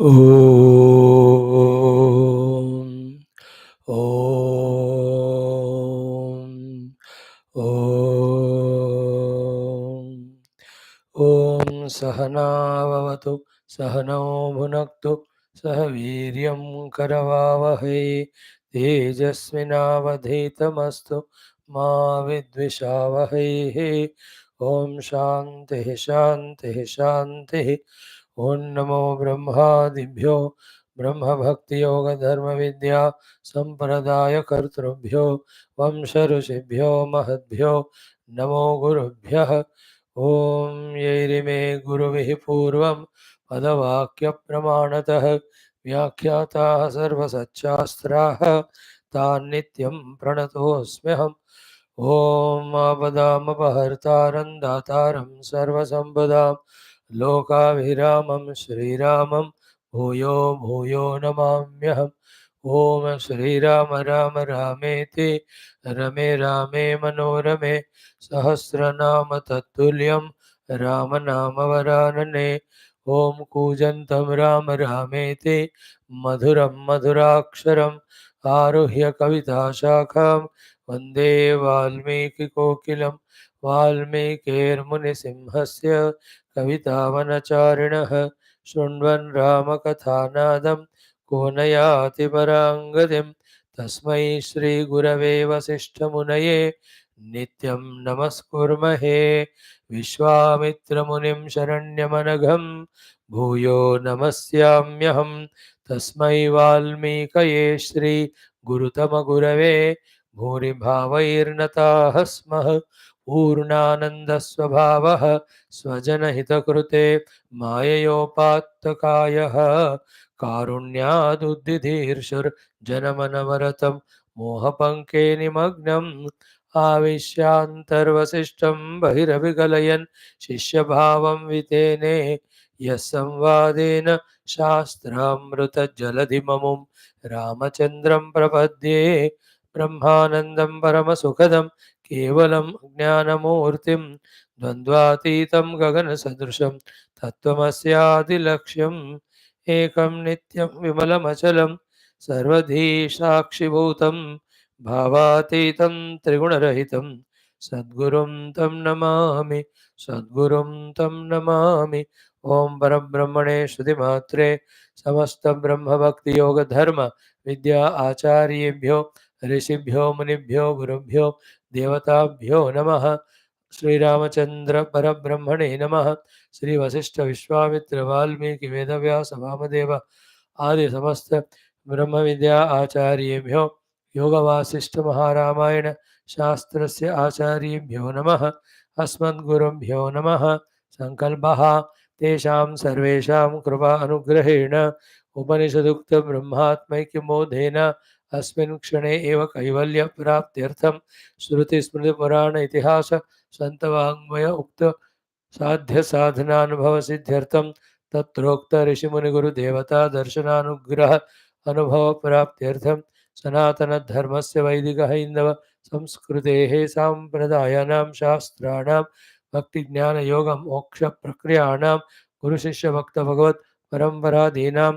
ॐ ॐ ॐ सहनाववतु सहनौ भुनक्तु सह वीर्यं करवावहै तेजस्विनावधीतमस्तु मा विद्विषावहै। ॐ शान्तिः शान्तिः शान्तिः। ॐ नमो ब्रह्मादिभ्यो ब्रह्मभक्तियोगधर्मविद्या सम्प्रदायकर्तृभ्यो वंश ऋषिभ्यो महद्भ्यो नमो गुरुभ्यः। ॐ यैरिमे गुरुभिः पूर्वं पदवाक्यप्रमाणतः व्याख्याताः सर्वसच्शास्त्राः तान् नित्यं प्रणतोऽस्म्यहम्। ॐ आपदामपहर्तारं दातारं सर्वसम्पदां लोकाभिरामं श्रीरामं भूयो भूयो नमाम्यहम्। ॐ श्रीराम राम रामेति रमे रामे मनोरमे सहस्रनाम तत्तुल्यं रामनामवरानने। ॐ कूजन्तं राम रामेति मधुरं मधुराक्षरम् आरुह्य कविताशाखां वन्दे वाल्मीकिकोकिलं। वाल्मीकिर्मुनिसिंहस्य कवितावनचारिणः शृण्वन् रामकथानादं को न याति पराङ्गतिं। तस्मै श्रीगुरवे वसिष्ठमुनये नित्यं नमस्कुर्महे। विश्वामित्रमुनिं शरण्यमनघं भूयो नमस्याम्यहं। तस्मै वाल्मीकये श्रीगुरुतमगुरवे भूरिभावैर्नताः स्मः। पूर्णानन्दस्वभावः स्वजनहितकृते माययोपात्तकायः कारुण्यादुद्दिधीर्षुर्जनमनवरतं मोहपङ्के निमग्नम् आविश्यान्तर्वसिष्ठं बहिरभिकलयन् शिष्यभावं वितेने। यः संवादेन शास्त्रामृतजलधिममुं रामचन्द्रं प्रपद्ये। ब्रह्मानन्दं परमसुखदं केवलं ज्ञानमूर्तिं द्वन्द्वातीतं गगनसदृशं तत्त्वमस्यादिलक्ष्यम्। एकं नित्यं विमलमचलं सर्वधी साक्षिभूतं भावातीतं त्रिगुणरहितं सद्गुरुं तं नमामि सद्गुरुं तं नमामि। ॐ परब्रह्मणे श्रुतिमात्रे समस्तब्रह्मभक्तियोगधर्म विद्या आचार्येभ्यो ऋषिभ्यो मुनिभ्यो गुरुभ्यो देवताभ्यो नमः। श्रीरामचंद्र परब्रह्मणे नमः। श्री वशिष्ठ विश्वामित्र वाल्मीकि वेदव्यास वामदेव आदि समस्त ब्रह्म विद्या आचार्येभ्यो योग वासिष्ठ महारामायण शास्त्रस्य आचार्येभ्यो नमः। अस्मद्गुरुभ्यो नमः। संकल्पः तेषां सर्वेषां कृपा अनुग्रहेण उपनिषदुक्त ब्रह्मात्मैक्यमोधेन अस्मिन् क्षणे एव कैवल्य प्राप्त्यर्थं श्रुति स्मृति पुराण इतिहास संतवाङ्मय उक्त साध्य साधनानुभव सिद्ध्यर्थं तत्रोक्त ऋषिमुनि गुरु देवता दर्शनानुग्रह अनुभव प्राप्त्यर्थं सनातन धर्मस्य वैदिक हैंदव संस्कृतेः सांप्रदायानां शास्त्राणां भक्ति ज्ञान योग मोक्ष प्रक्रियाणां गुरु शिष्य भक्त भगवत परंपरादीनां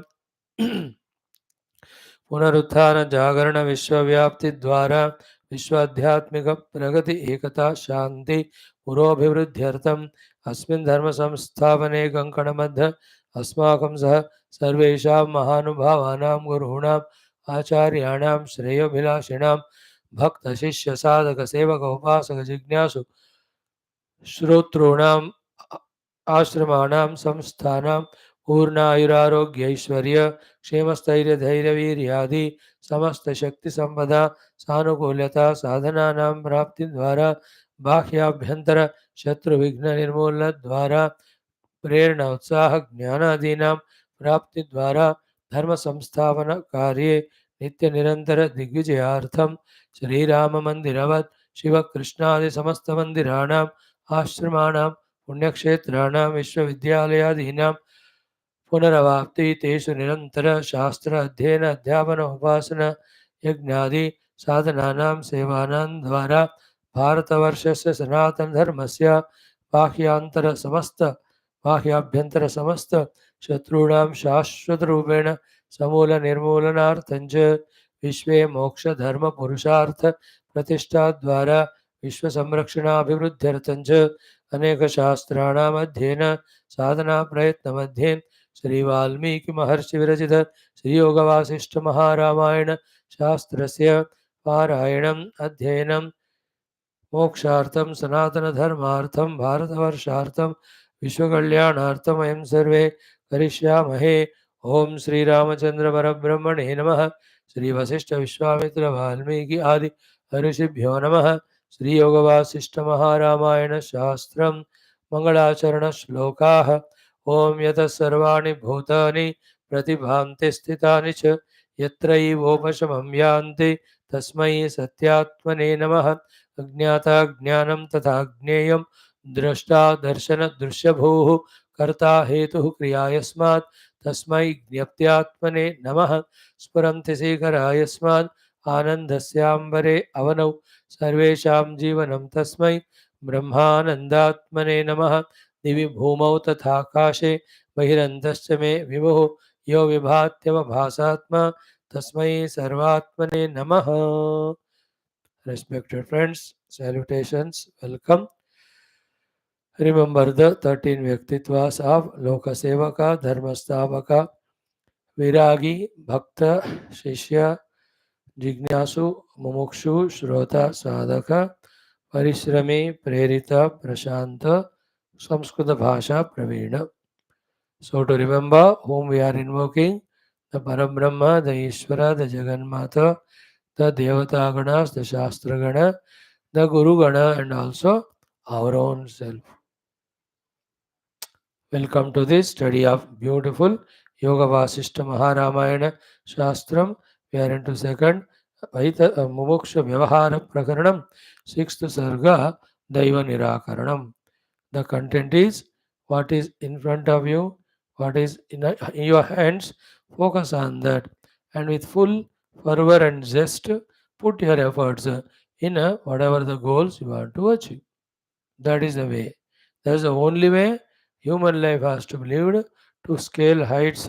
पुनरुत्थान जागरण विश्वव्याप्ति द्वारा विश्वाध्यात्मिक प्रगति एकता शांति पुरोभिवृद्ध्यर्थम अस्मिन् धर्म संस्थापने कंकणबद्ध अस्माकं सह सर्वेषां महानुभावानां गुरूणाम् आचार्याणां श्रेयोभिलाषिणां भक्त शिष्य साधक सेवक उपासक जिज्ञासु श्रोतॄणाम् आश्रमाणां संस्थानां पूर्णायुरारोग्यैश्वर्य क्षेमस्थैर्यधैर्यवीर्यादि समस्त शक्ति संपदा सानुकूल्यता साधनानां प्राप्ति द्वारा बाह्याभ्यंतर शत्रु विघ्न निर्मूलन द्वारा प्रेरणा उत्साह ज्ञानादीनां प्राप्ति द्वारा धर्म संस्थापन कार्ये नित्य निरंतर दिग्विजयार्थं श्रीराम मंदिरवत् शिव कृष्णादि समस्त मंदिराणाम् आश्रमाणां पुण्यक्षेत्राणां विश्वविद्यालयादीनां पुनरवाप्ति तेषु निरंतर शास्त्र अध्ययन अध्यापन उपासना यज्ञादि साधनानां सेवानां द्वारा भारतवर्षस्य सनातन धर्मस्य बाह्याभ्यंतर समस्त शत्रूणां शाश्वतरूपेण समूलनिर्मूलनार्थं च विश्वे मोक्षधर्मपुरुषार्थप्रतिष्ठाद्वारा विश्वसंरक्षणाभिवृद्ध्यर्थं च अनेकशास्त्राणाम् अध्ययन साधनाप्रयत्नमध्ये श्रीवाल्मीकिमहर्षिविरचित श्रीयोगवासिष्ठमहारामायण शास्त्रस्य पारायणम् अध्ययनं मोक्षार्थं सनातनधर्मार्थं भारतवर्षार्थं विश्वकल्याणार्थं वयं सर्वे करिष्यामहे। ओम श्रीरामचंद्र परब्रह्मणे नमः। श्री वशिष्ठ विश्वामित्र वाल्मीकि आदि ऋषिभ्यो नमः। श्री योगवासिष्ठ महारामायण शास्त्रं मंगलाचरण श्लोकाः। ओम यतः सर्वाणि भूतानि प्रतिभान्ति स्थितानि च यत्रैवोपशमं यान्ति तस्मै सत्यात्मने नमः। अज्ञाता ज्ञानं तथा ज्ञेयं द्रष्टा दर्शन दृश्यभूः कर्ता हेतुः क्रिया यस्मात् तस्मै ज्ञप्त्यात्मने नमः। स्फुरन्ति शेखराय यस्मात् आनन्दस्याम्बरे अवनौ सर्वेषां जीवनं तस्मै ब्रह्मानन्दात्मने नमः। दिवि भूमौ तथाकाशे बहिरन्तश्च मे विभुः यो विभात्यवभासात्मा तस्मै सर्वात्मने नमः। Respected friends, salutations, welcome. Remember the 13 Vyaktitvas of Lokasevaka, Dharmasthavaka, Viragi, Bhakta, Shishya, Jignasu, Mumukshu, Shrota, Sadhaka, Parishrami, Prerita, Prashanta, Samskrita Bhasha, Pravina. So to remember whom we are invoking, the Parabrahma, the Ishvara, the Jagannatha, the Devata Ganas, the Shastra Gana, the Guru Gana, and also our own self. Welcome to this study of beautiful Yoga Vaashishtha Maharamayana Shastram. We are into second Mumukshu Vyavahara Prakaranam, sixth Sarga, Daiva NIRAKARANAM. The content is what is in front of you, what is in your hands, focus on that, and with full fervor and zest, put your efforts in whatever the goals you want to achieve. That is the way. That is the only way human life has to be lived to scale heights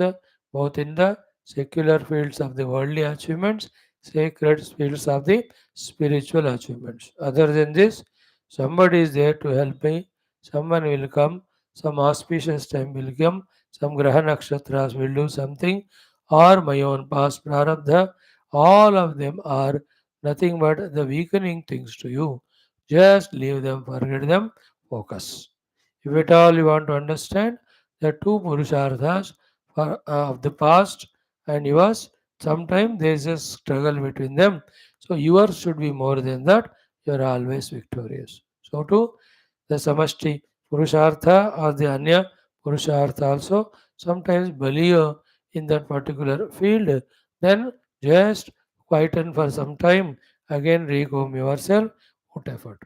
both in the secular fields of the worldly achievements, sacred fields of the spiritual achievements. Other than this, somebody is there to help me, someone will come, some auspicious time will come, some graha nakshatras will do something, or my own past prarabdha, all of them are nothing but the weakening things to you. Just leave them, forget them, focus. If at all you want to understand the two Purusharthas of the past and yours, sometimes there is a struggle between them. So yours should be more than that. You are always victorious. So too, the Samashti Purushartha or the Anya Purushartha also sometimes believe in that particular field. Then just quieten for some time. Again recomb yourself, put effort.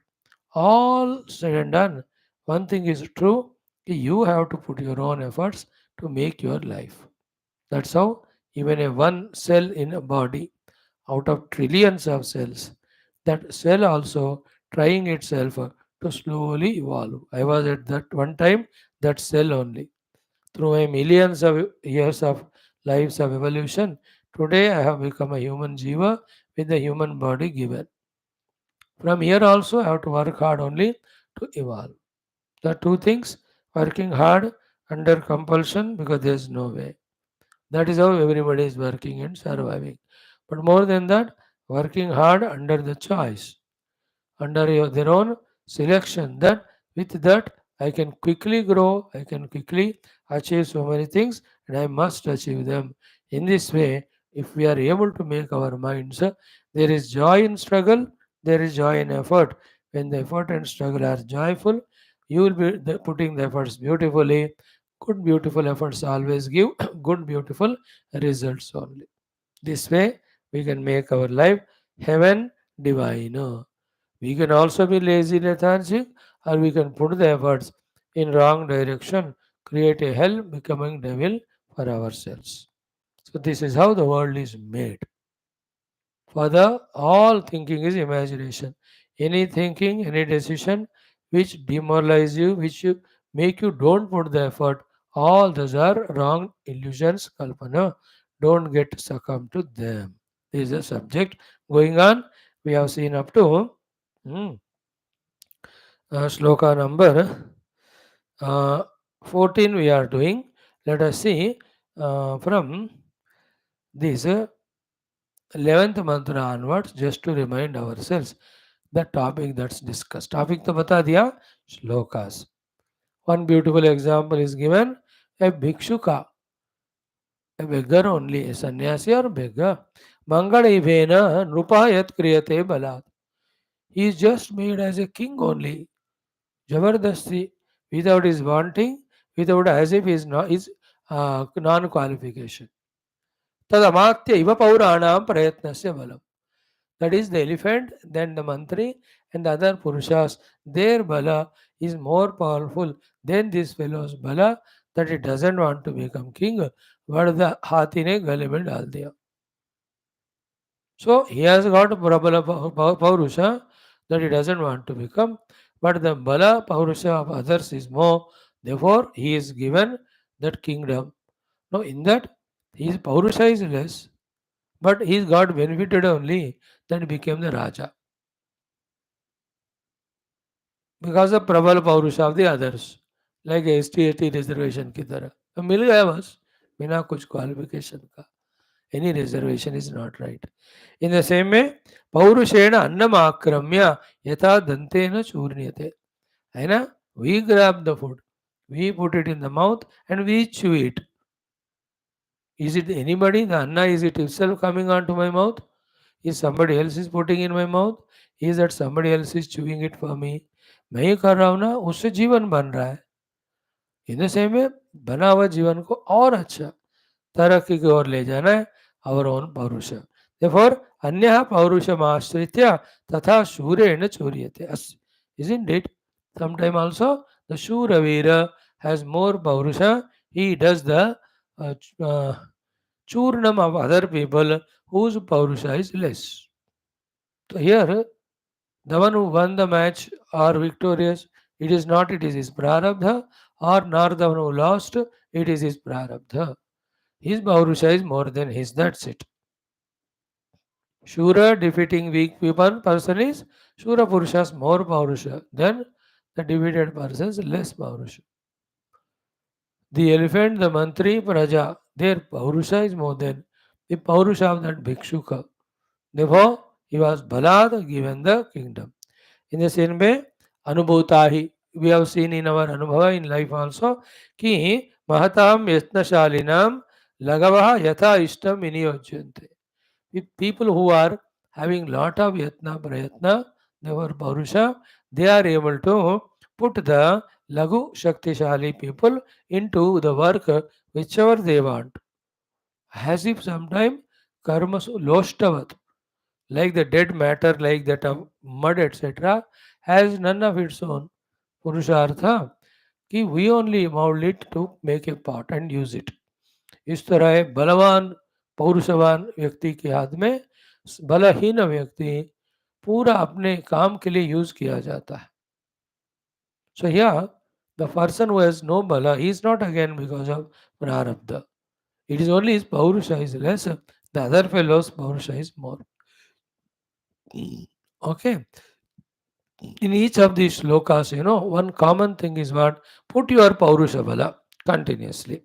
All said and done, one thing is true, you have to put your own efforts to make your life. That's how even a one cell in a body out of trillions of cells, that cell also trying itself to slowly evolve. I was at that one time that cell only. Through my millions of years of lives of evolution, today I have become a human jiva with a human body given. From here also I have to work hard only to evolve. The two things, working hard under compulsion because there is no way. That is how everybody is working and surviving. But more than that, working hard under the choice, under their own selection. That with that, I can quickly grow, I can quickly achieve so many things, and I must achieve them. In this way, if we are able to make our minds, there is joy in struggle, there is joy in effort. When the effort and struggle are joyful, you will be putting the efforts beautifully. Good, beautiful efforts always give good, beautiful results only. This way, we can make our life heaven divine. We can also be lazy, lethargic, or we can put the efforts in wrong direction, create a hell, becoming devil for ourselves. So this is how the world is made. For the all thinking is imagination. Any thinking, any decision which demoralize you, which you make you don't put the effort All those are wrong illusions, Kalpana. Don't get succumb to them. This is a subject going on. We have seen up to hmm, sloka number 14 we are doing. Let us see from this 11th mantra onwards, just to remind ourselves the topic that's discussed. Topic to bata diya, shlokas. One beautiful example is given, a bhikshuka, a beggar only, a sannyasi or beggar. Mangalavena nrupayat kriyate balat. He is just made as a king only. Jabardasti, without his wanting, without as if he is not his non-qualification. Tadamatya iva pauranam prayatnasya balam. That is the elephant, then the mantri and the other purushas. Their bala is more powerful than this fellow's bala, that he doesn't want to become king. But the hathi ne gale mein dal diya. So he has got prabala paurusha that he doesn't want to become, but the bala paurusha of others is more. Therefore, he is given that kingdom. Now, in that, his paurusha is less, but he got benefited only, then became the Raja. Because of प्रबल पौरुष of the others, like ST reservation की तरह तो मिल गया बस बिना कुछ qualification का. Any reservation is not right. In the same way, पौरुषेण अन्नम आक्रम्य यथा दंतेन चूर्ण्यते. है ना? We grab the food, we put it in the mouth and we chew it. Is it anybody? The anna, is it itself coming onto my mouth? Is somebody else is putting in my mouth? Is that somebody else is chewing it for me? मैं ही कर रहा हूँ ना, उससे जीवन बन रहा है. इन द सेम में बना हुआ जीवन को और अच्छा तरक्की की ओर ले जाना है. our own पौरुष. Therefore, अन्यः पौरुषमाश्रित्य तथा शूरेण चूर्यते. Isn't it? Sometime also the Shuravira has more paurusha. He does the churnam of other people whose paurusha is less. So here, the one who won the match or victorious, it is not, it is his prarabdha, or nor the one who lost, it is his prarabdha. His paurusha is more than his, that's it. Shura defeating weak people person is Shura Purusha's more paurusha than the defeated person's less paurusha. The elephant, the mantri, praja, their paurusha is more than the paurusha of that bhikshuka. Therefore, he was balad given the kingdom. In the same way, anubhutahi, we have seen in our anubhava in life also, ki mahatam yatnashalinam lagavaha yatha ishtam viniyojyante. With people who are having lot of yatna prayatna, they were paurusha, they are able to put the lagu shaktishali people into the work whichever they want. As if sometime karmas loshtavat, like the dead matter, like that of mud, etc., has none of its own purushartha. Ki we only mold it to make a pot and use it. इस तरह है बलवान पौरुषवान व्यक्ति के हाथ में बलहीन व्यक्ति पूरा अपने काम के लिए यूज किया जाता है. So here the person who has no bala, he is not again because of prarabdha. It is only his paurusha is less, the other fellow's paurusha is more. Okay. In each of these shlokas, one common thing is what? Put your paurusha bala continuously.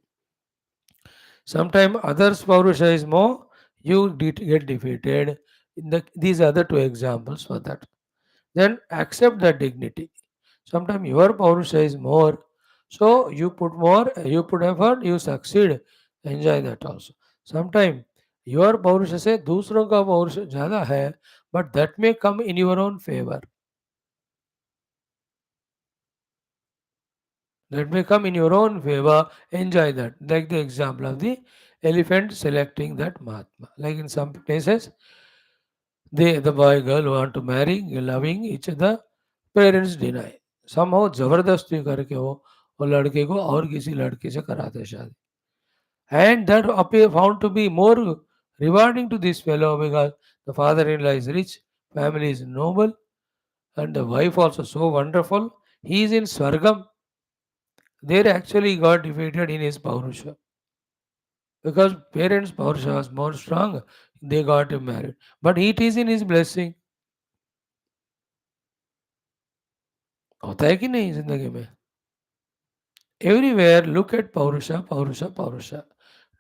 Sometimes others' paurusha is more, you get defeated. These are the two examples for that. Then accept the dignity. Sometimes your paurusha is more, so you put more, you put effort, you succeed. Enjoy that also. Sometimes your paurusha से दूसरों का paurusha ज़्यादा है, but that may come in your own favor. That may come in your own favor. Enjoy that. Like the example of the elephant selecting that Mahatma. Like in some places, the boy girl want to marry, loving each other, parents deny. Somehow जबरदस्ती करके वो लड़के को और किसी लड़के से कराते शादी. And that appear found to be more rewarding to this fellow because the father-in-law is rich, family is noble, and the wife also so wonderful. He is in Swargam. There actually got defeated in his Paurusha. Because parents' Paurusha was more strong, they got him married. But it is in his blessing. होता है कि नहीं जिंदगी में? Everywhere look at Paurusha, Paurusha, Paurusha.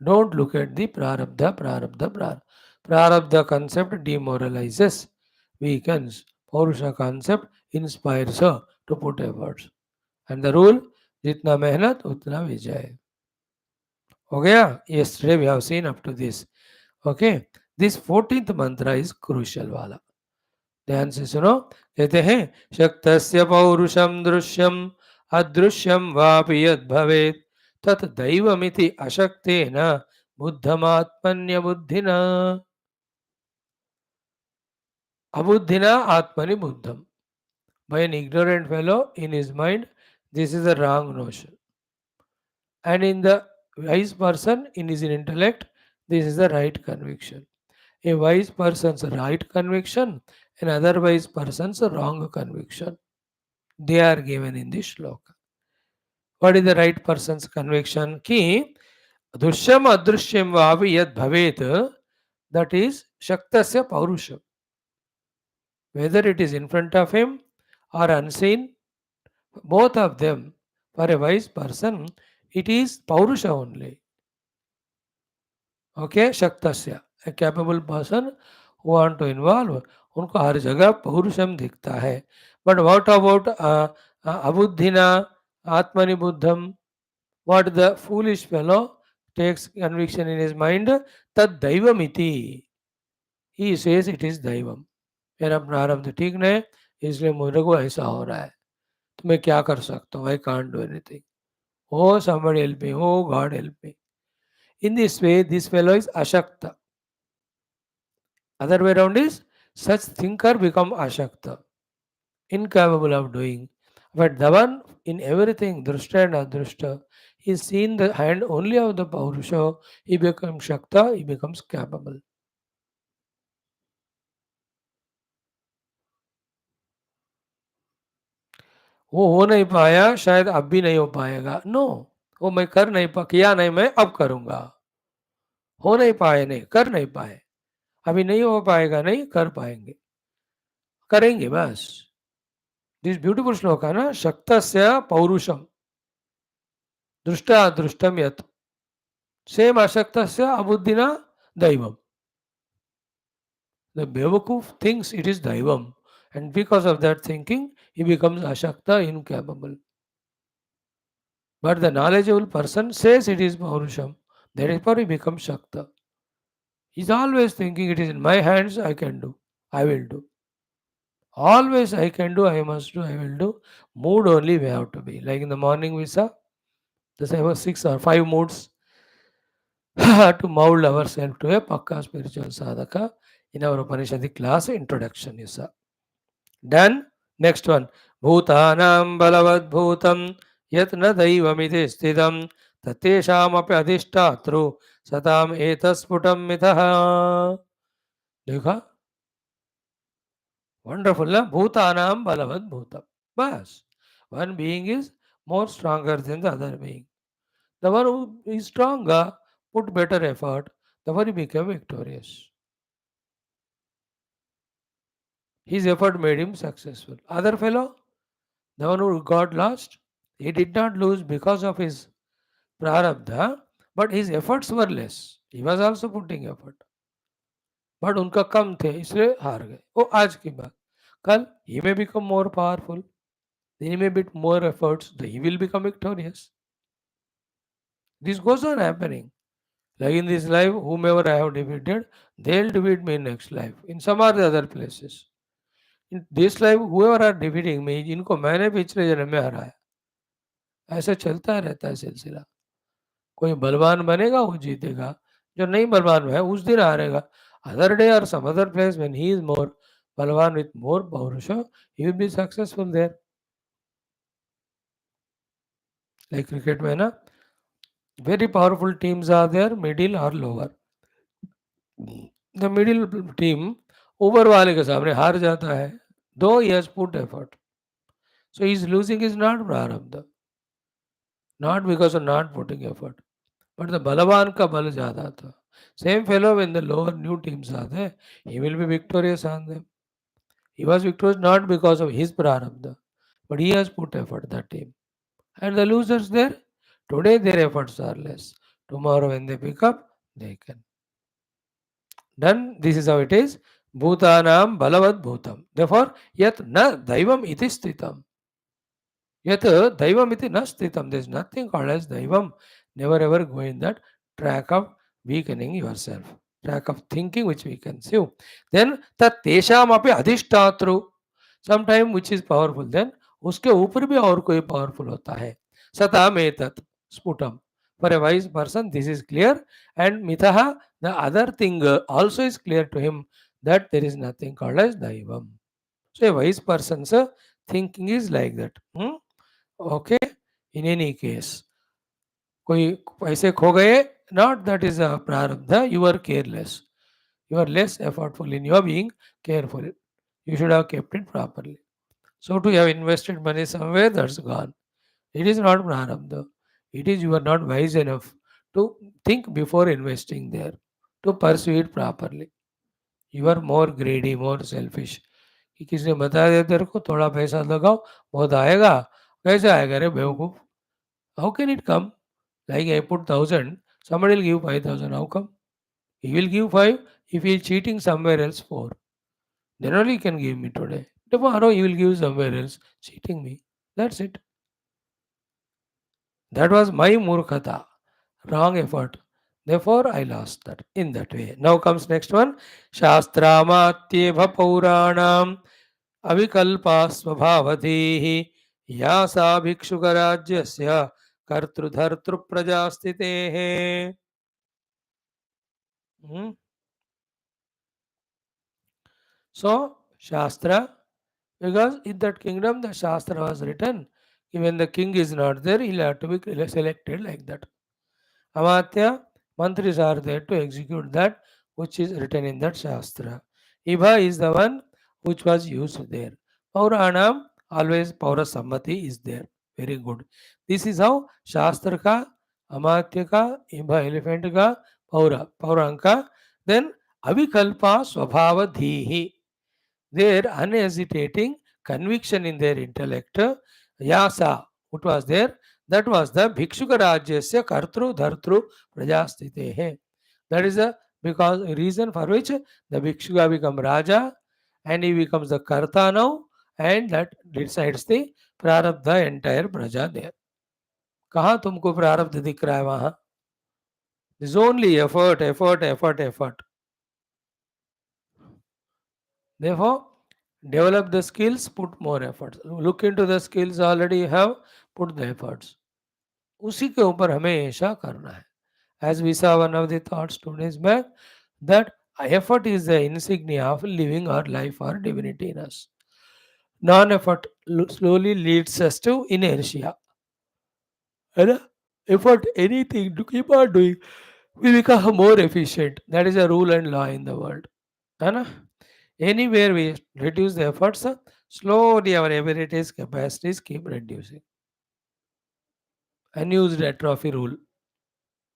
Don't look at the Prarabdha, Prarabdha, Prarabdha. Prarabdha concept demoralizes, weakens. Paurusha concept inspires her to put efforts. And the rule, जितना मेहनत उतना विजय. हो गया? Yesterday we have seen up to this. Okay? This 14th mantra is crucial वाला. ध्यान से सुनो. कहते हैं शक्तस्य पौरुषम दृश्यम अदृश्यम वापि यद् भवेत् तत् दैवमिति अशक्तेन बुद्धमात्मन्य बुद्धिना अबुद्धिना आत्मनि बुद्धम. By an ignorant fellow in his mind, this is a wrong notion. And in the wise person, in his intellect, this is the right conviction. A wise person's right conviction, an otherwise person's wrong conviction. They are given in this shloka. What is the right person's conviction? Ki dushyam adrishyam vavi yad bhavet, that is shaktasya paurusham. Whether it is in front of him or unseen, both of them, for a wise person, it is paurusha only. Okay, shaktasya, a capable person who want to involve, उनको हर जगह पौरुषम दिखता है. But what about abuddhina atmani buddham? What the foolish fellow takes conviction in his mind, tad daivamiti. He says it is daivam. मेरा प्रारब्ध ठीक नहीं, इसलिए मुझे को ऐसा हो रहा है. तो मैं क्या कर सकता हूँ? I can't do anything. Oh, somebody help me. Oh, God help me. In this way, this fellow is ashakta. Other way around is such thinker become ashakta, incapable of doing. But the one in everything, drashta and adrishta, is seen the hand only of the Paurusha, he becomes Shakta, he becomes capable. वो हो नहीं पाया, शायद अब भी नहीं हो पाएगा. नो, वो मैं कर नहीं किया नहीं, मैं अब करूंगा. हो नहीं पाए नहीं, कर नहीं पाए. अभी नहीं हो पाएगा नहीं, कर पाएंगे. करेंगे बस. दिस ब्यूटीफुल श्लोक है ना, शक्तस्य पौरुषम दृष्टा अदृष्टम यत् same अशक्तस्य अबुद्धिना Deivam. The Bewakoof thinks it is Daivam, and because of that thinking, he becomes Ashakta, incapable. But the knowledgeable person says it is Paurusham, therefore he becomes Shakta. He is always thinking it is in my hands, I can do, I will do. Always I can do, I must do, I will do. Mood only we have to be. Like in the morning we saw, the 6 or 5 moods to mold ourselves to a Pakka spiritual sadhaka in our Upanishadic class introduction. You saw. Done. Next one. Bhutanam balavadbhutam yat na daivamiti sthidam tateshamapi adhishtatru satam etasputam mitah. देखा wonderful ना bhutanam balavadbhutam. बस one being is more stronger than the other being. The one who is stronger put better effort, the one who became victorious. His effort made him successful. Other fellow, the one who got lost, he did not lose because of his prarabdha, but his efforts were less. He was also putting effort. But उनका कम थे इसलिए हार गए. वो आज की बात. कल he may become more powerful. Then he may bit more efforts. Then he will become victorious. This goes on happening. Like in this life, whomever I have defeated, they'll defeat me in next life. In some or the other places. In this life, whoever are defeating me, इनको मैंने पिछले जन्म में हराया. ऐसा चलता रहता है सिलसिला. कोई बलवान बनेगा वो जीतेगा, जो नहीं बलवान है उस दिन हारेगा. अदर डे और some other place when he is more बलवान विथ मोर पौरुष, he will be successful there. Like cricket में ना, very powerful teams are there, middle और लोअर. द मिडिल टीम ऊपर वाले के सामने हार जाता है, though he has put effort. So he is losing is not प्रारब्ध. not because of not putting effort. But the Balavan ka bal zyada tha. Same fellow when the lower new teams are there, he will be victorious on them. He was victorious not because of his prarabdha, but he has put effort, that team. And the losers there, today their efforts are less. Tomorrow when they pick up, they can. Then this is how it is. Bhutanam balavad bhutam. Therefore, yet na daivam iti sthitam. Yet daivam iti na sthitam. There is nothing called as daivam. Never ever go in that track of weakening yourself. Track of thinking which weakens you. Then tat tesham api adhishtatru. Sometime which is powerful. Then उसके ऊपर भी और कोई powerful होता है. सताम एतत् sputum. For a wise person, this is clear. And mitaha, the other thing also is clear to him that there is nothing called as daivam. So a wise person's thinking is like that. Okay. In any case, कोई पैसे खो गए, not that is a prarabdha, you are careless. You are less effortful in your being careful. You should have kept it properly. So to have invested money somewhere, that's gone. It is not prarabdha. It is you are not wise enough to think before investing there, to pursue it properly. You are more greedy, more selfish. कि किसी ने बताया दिया तेरे को थोड़ा पैसा लगाओ बहुत आएगा, कैसे आएगा रे बेवकूफ? How can it come? Like I put 1,000, somebody will give 5,000. How come? He will give 5 if he is cheating somewhere else 4. Then only he can give me today. Tomorrow he will give somewhere else, cheating me. That's it. That was my murkhata, wrong effort. Therefore, I lost that in that way. Now comes next one. Shastramatyeva Pauranam Avikalpa Svabhavatihi Yasa Bhikshukarajyasya Kartrudhartru Prajastitehe. Hmm? So, Shastra, because in that kingdom the Shastra was written, when the king is not there, he'll have to be selected like that. Amatya, mantris are there to execute that which is written in that Shastra. Ibha is the one which was used there. Pauranam, always Paura Sammati is there. Very good. This is how Shastra ka, Amatya ka, Ibha elephant ka, Pauranka, then Avikalpa Swabhava Dhihi. Their unhesitating conviction in their intellect, yasa, what was there? That was the Bhikshuka Rajyasya Kartru Dhartru Prajastitehe. That is the because reason for which the Bhikshuka become Raja and he becomes the Karta now and that decides the Prarabdha entire Praja there. कहाँ तुमको प्रारब्ध दिख रहा है वहां? This is only effort, effort, effort, effort. Therefore, develop the skills, put more efforts. Look into the skills already you have, put the efforts. उसी के ऊपर हमेशा करना है. As we saw one of the thoughts 2 days back, that effort is the insignia of living our life or divinity in us. Non-effort slowly leads us to inertia. है ना? Effort, anything to keep on doing, we become more efficient. That is a rule and law in the world. है ना? Anywhere we reduce the efforts, slowly our abilities, capacities keep reducing. Unused atrophy rule.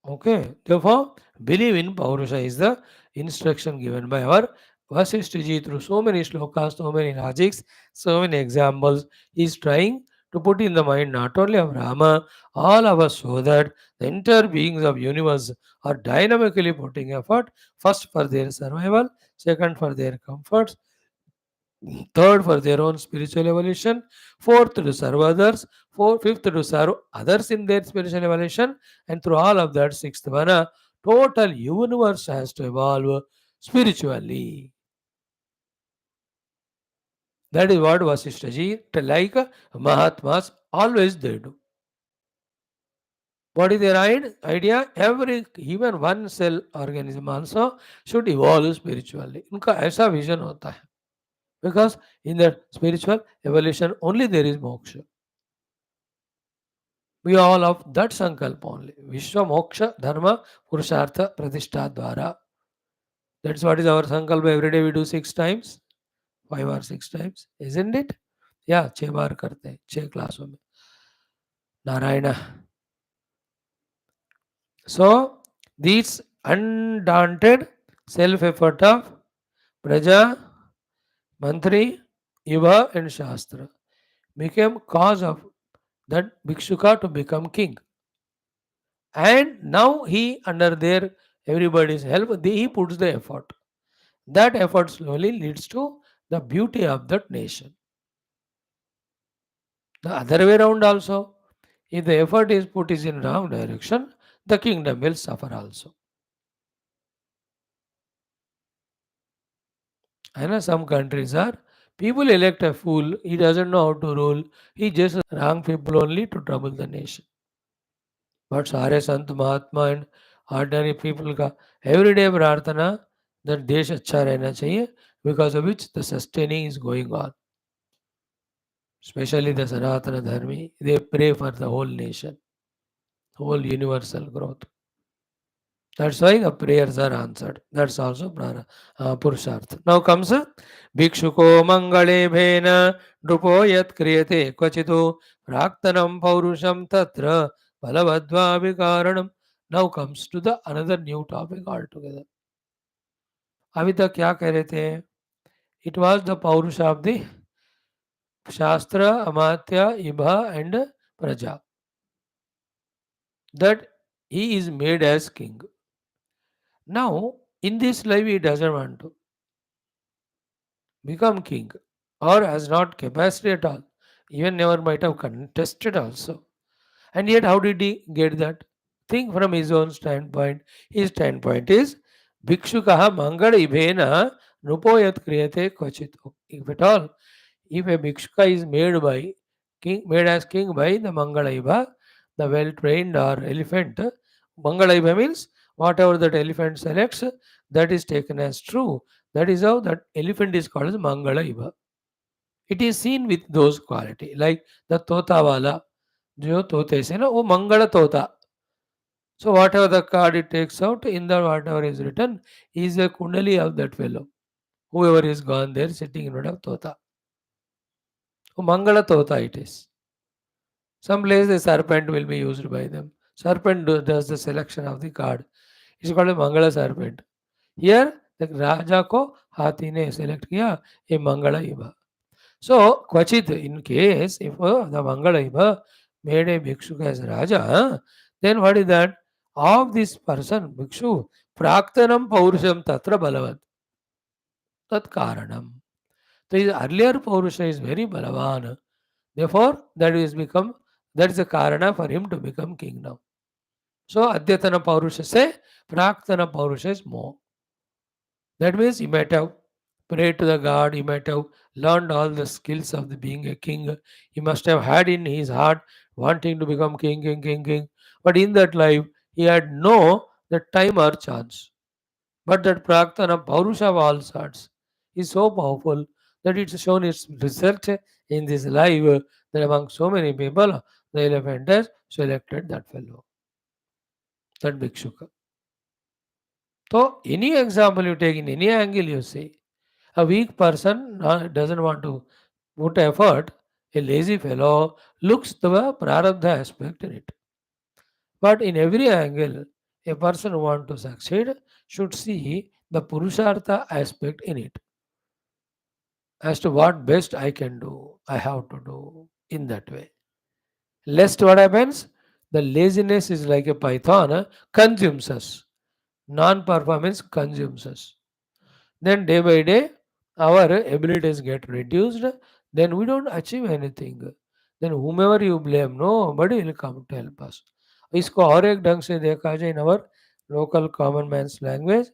Okay. Therefore, believe in Paurusha is the instruction given by our Vaashishtha ji through so many shlokas, so many logics, so many examples. He is trying to put in the mind not only of Rama, all of us, so that the entire beings of universe are dynamically putting effort, first for their survival, second for their comforts, third for their own spiritual evolution, fourth to serve others, fifth to serve others in their spiritual evolution, and through all of that, sixth one, total universe has to evolve spiritually. That is what Vaashishtha ji, like Mahatmas, always they do. What is their idea? Every, even one cell organism also should evolve spiritually. उनका ऐसा vision होता है. Because in the spiritual evolution only there is moksha. We all of that sankalpa only. Vishwa moksha dharma purushartha pratishtha dvara. That's what is our sankalpa. Every day we do 6 times, 5 or 6 times, isn't it? Yeah, 6 बार करते हैं 6 क्लासों में. Narayan So, these undaunted self effort of Praja, Mantri, Yuva, and Shastra became cause of that Bhikshuka to become king. And now he, under their everybody's help, he puts the effort. That effort slowly leads to the beauty of that nation. The other way around also, if the effort is put is in wrong direction, the kingdom will suffer also. I know some countries are people elect a fool, he doesn't know how to rule, he just wrong people only to trouble the nation. But सारे संत महात्मा and ordinary people का everyday प्रार्थना that देश अच्छा रहना चाहिए because of which the sustaining is going on. Especially the Sanatana Dharmi, they pray for the whole nation, whole universal growth. That's why the prayers are answered. That's also Purushartha. Now comes Bhikshuko Mangale Bhena Drupo Yat Kriyate Kvachitu Praktanam Paurusham Tatra Balavadva Vikaranam. Now comes to the another new topic altogether. अभी तक क्या कह रहे थे? It was the Paurusha of the Shastra, Amatya, Ibha and Praja. That he is made as king. Now, in this life, he doesn't want to become king or has not capacity at all. Even never might have contested also. And yet, how did he get that? Think from his own standpoint. His standpoint is Bhikshukaha Mangala Ibhena Nupoyat Kriyate Kvachit. If at all, if a Bhikshuka is made as king by the Mangalaiva, the well trained or elephant, Mangalaiva means whatever that elephant selects, that is taken as true. That is how that elephant is called as Mangalaiva. It is seen with those quality, like the Totawala, जो तोते से ना वो मंगल तोता. So whatever the card it takes out, in the whatever is written, is a kundali of that fellow. Whoever is gone there sitting in front of tota. So Mangala tota it is. Some place the serpent will be used by them. Serpent does the selection of the card. It's called a Mangala serpent. Here the Raja ko हाथी ने select किया a Mangala Iba. So Kvachit, in case if the Mangala Iba made a Bhikshu as Raja, then what is that? Of this person, Bhikshu, Praktanam Paurusham Tatra Balavat. Tat Karanam. So his earlier Purusha is very Balavan. Therefore, that is a Karana for him to become king now. So Adyatana Purusha say, Praktana Purusha is more. That means he might have prayed to the God, he might have learned all the skills of the being a king. He must have had in his heart wanting to become king. But in that life, he had no the time or chance. But that Praktana Paurusha of all sorts is so powerful that it's shown its result in this life that among so many people, the elephant has selected that fellow, that Bhikshuka. So, any example you take in any angle, you see, a weak person doesn't want to put effort, a lazy fellow looks the prarabdha aspect in it. But in every angle, a person who wants to succeed should see the purushartha aspect in it as to what best I can do, I have to do in that way. Lest what happens? The laziness is like a python, consumes us. Non-performance consumes us. Then day by day, our abilities get reduced. Then we don't achieve anything. Then whomever you blame, nobody will come to help us. इसको और एक ढंग से देखा जाए in our local common man's language,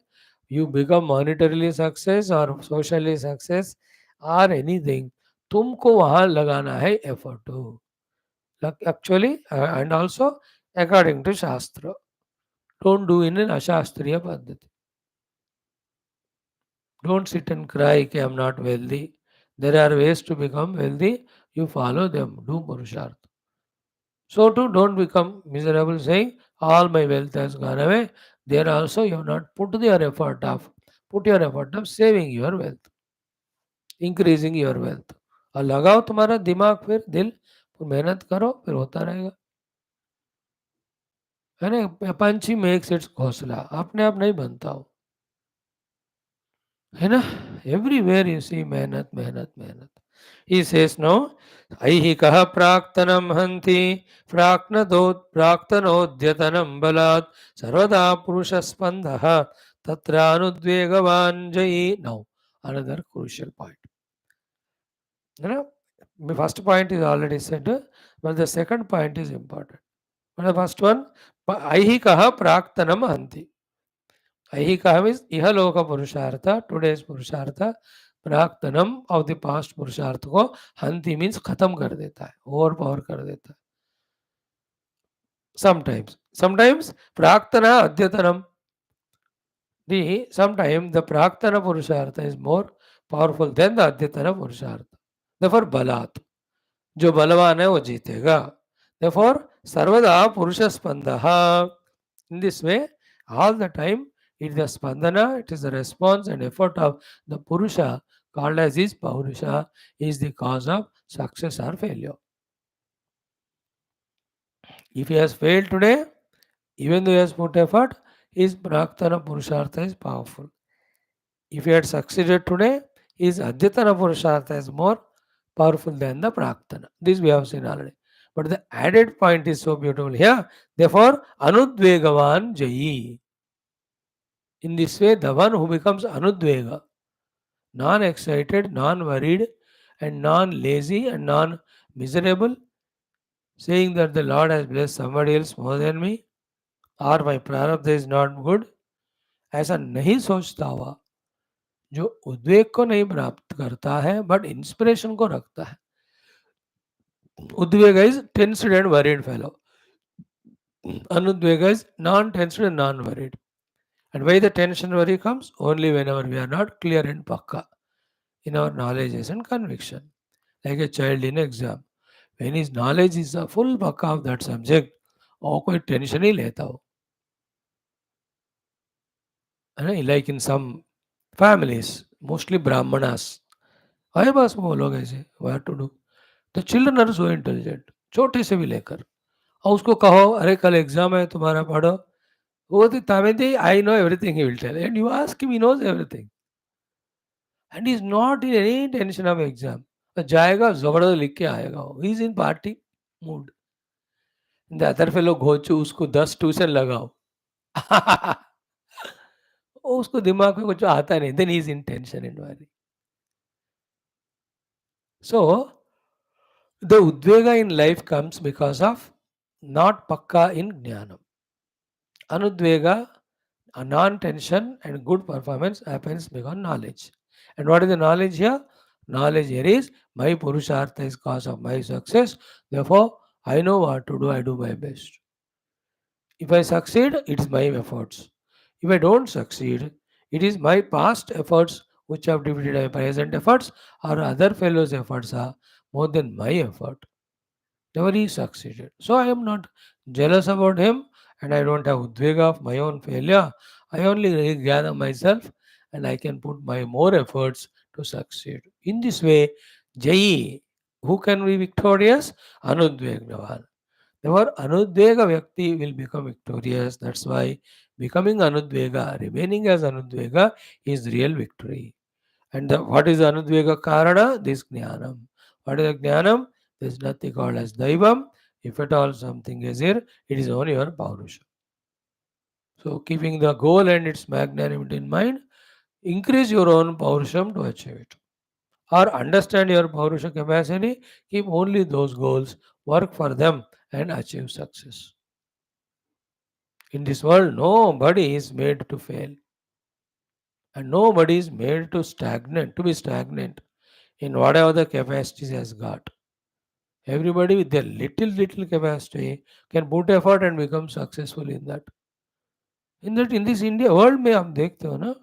you become monetarily success or socially success or anything, तुमको वहां लगाना है effort. Actually, and also according to Shastra, don't do in an Ashastriya Paddhati. Don't sit and cry कि I'm not wealthy. There are ways to become wealthy. You follow them. Do Purusharth. So too, don't become miserable saying, all my wealth has gone away. There also you have not put your effort of saving your wealth, increasing your wealth. और लगाओ तुम्हारा दिमाग फिर दिल, फिर मेहनत करो फिर होता रहेगा. है ना, पंछी मेक्स इट्स घोंसला, अपने आप नहीं बनता हो, है ना। एवरीवेयर यू सी मेहनत मेहनत मेहनत। ही सेज नो, ऐहिकः प्राक्तनं हन्ति प्राक्तनोद्यतनं बलात् सर्वदा पुरुषस्पन्दः तत्रानुद्वेगवान् जयी। Now another crucial point, you know, the first point is already said, but the second point is important. The first one, ऐहिकः प्राक्तनं हन्ति. ऐहिकः means इहलोक पुरुषार्थ, today's पुरुषार्थ, प्राक्तनम ऑफ द पास्ट पुरुषार्थ को हंति मीन्स खत्म कर देता है, ओवर पावर कर देता है. समटाइम्स प्राक्तना अद्यतनम, the sometimes the praktana purushartha is more powerful than the adyatana purushartha. Therefore balat, जो बलवान है वो जीतेगा. Therefore सर्वदा पुरुष स्पंदः. In this way, all the time it is the spandana, it is the response and effort of the purusha called as is paurusha is the cause of success or failure. If he has failed today, even though he has put effort, his praktana purushartha is powerful. If he had succeeded today, his adyatana purushartha is more powerful than the praktana. This we have seen already. But the added point is so beautiful here. Therefore, anudvegavan jayi. In this way, the one who becomes anudvega, non-excited, non-worried, and non-lazy and non-miserable, saying that the Lord has blessed somebody else more than me, or my prarabdha is not good, ऐसा नहीं सोचता हुआ, जो उद्वेग को नहीं प्राप्त करता है बट इंस्पिरेशन को रखता है. उद्वेग is tensed and worried fellow, anudvega is non-tensed and non-worried. And why the tension worry comes? Only whenever we are not clear and pakka in our knowledge and conviction. Like a child in exam, when his knowledge is a full pakka of that subject, वो कोई tension ही लेता हो, है ना. Like in some families, mostly brahmanas, आए बस वो लोग ऐसे, what to do. The children are so intelligent, छोटे से भी लेकर, और उसको कहो अरे कल एग्जाम है तुम्हारा पढ़ो, वो तो तामेदी I know everything he will tell, and you ask him, he knows everything and is not in any tension of exam. जाएगा जबरदस्त लिख के आएगा, वो is in party mood. The other fellow घोचू, उसको 10 ट्यूशन लगाओ. उसको दिमाग में कुछ आता नहीं, then he is in tension and worry. So the udvega in life comes because of not pakka in jnanam. Anudvega, a non-tension and good performance happens because knowledge. And what is the knowledge here? Knowledge here is my purushartha is cause of my success. Therefore, I know what to do. I do my best. If I succeed, it is my efforts. If I don't succeed, it is my past efforts which have defeated my present efforts, or other fellows' efforts are more than my effort. Never he succeeded. So I am not jealous about him and I don't have udvega of my own failure. I only gather myself and I can put my more efforts to succeed. In this way, Jayi, who can be victorious? Anudvegnavan. Therefore, Anudvega Vyakti will become victorious. That's why becoming Anudvega, remaining as Anudvega is real victory. And what is Anudvega Karana? This Jnanam. What is the Jnanam? There is nothing called as Daivam. If at all something is here, it is only your Paurusha. So, keeping the goal and its magnanimity in mind, increase your own Paurusham to achieve it. Or understand your Paurusha capacity, keep only those goals, work for them, and achieve success. In this world, nobody is made to fail. And nobody is made to be stagnant in whatever the capacities has got. Everybody with their little capacity can put effort and become successful in that. In this India world में आप देखते हो ना,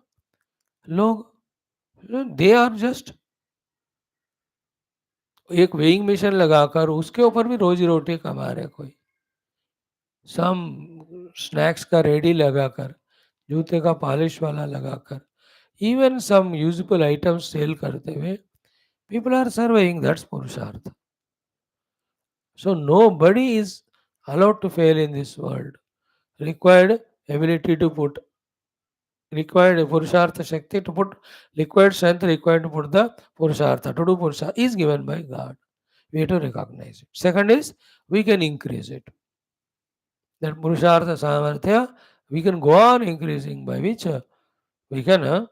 लोग they are just एक weighing machine लगाकर उसके ऊपर भी रोजी रोटी कमा रहे कोई, सम स्नैक्स का रेडी लगाकर, जूते का पॉलिश वाला लगाकर, even some usable items sell करते हुए, people are surveying. That's purushartha. So nobody is allowed to fail in this world. required ability to put, required Purushartha Shakti to put, required strength required to put the Purushartha, to do Purushartha is given by God. We have to recognize it. Second is, we can increase it. That Purushartha Samarthya, we can go on increasing, by which we can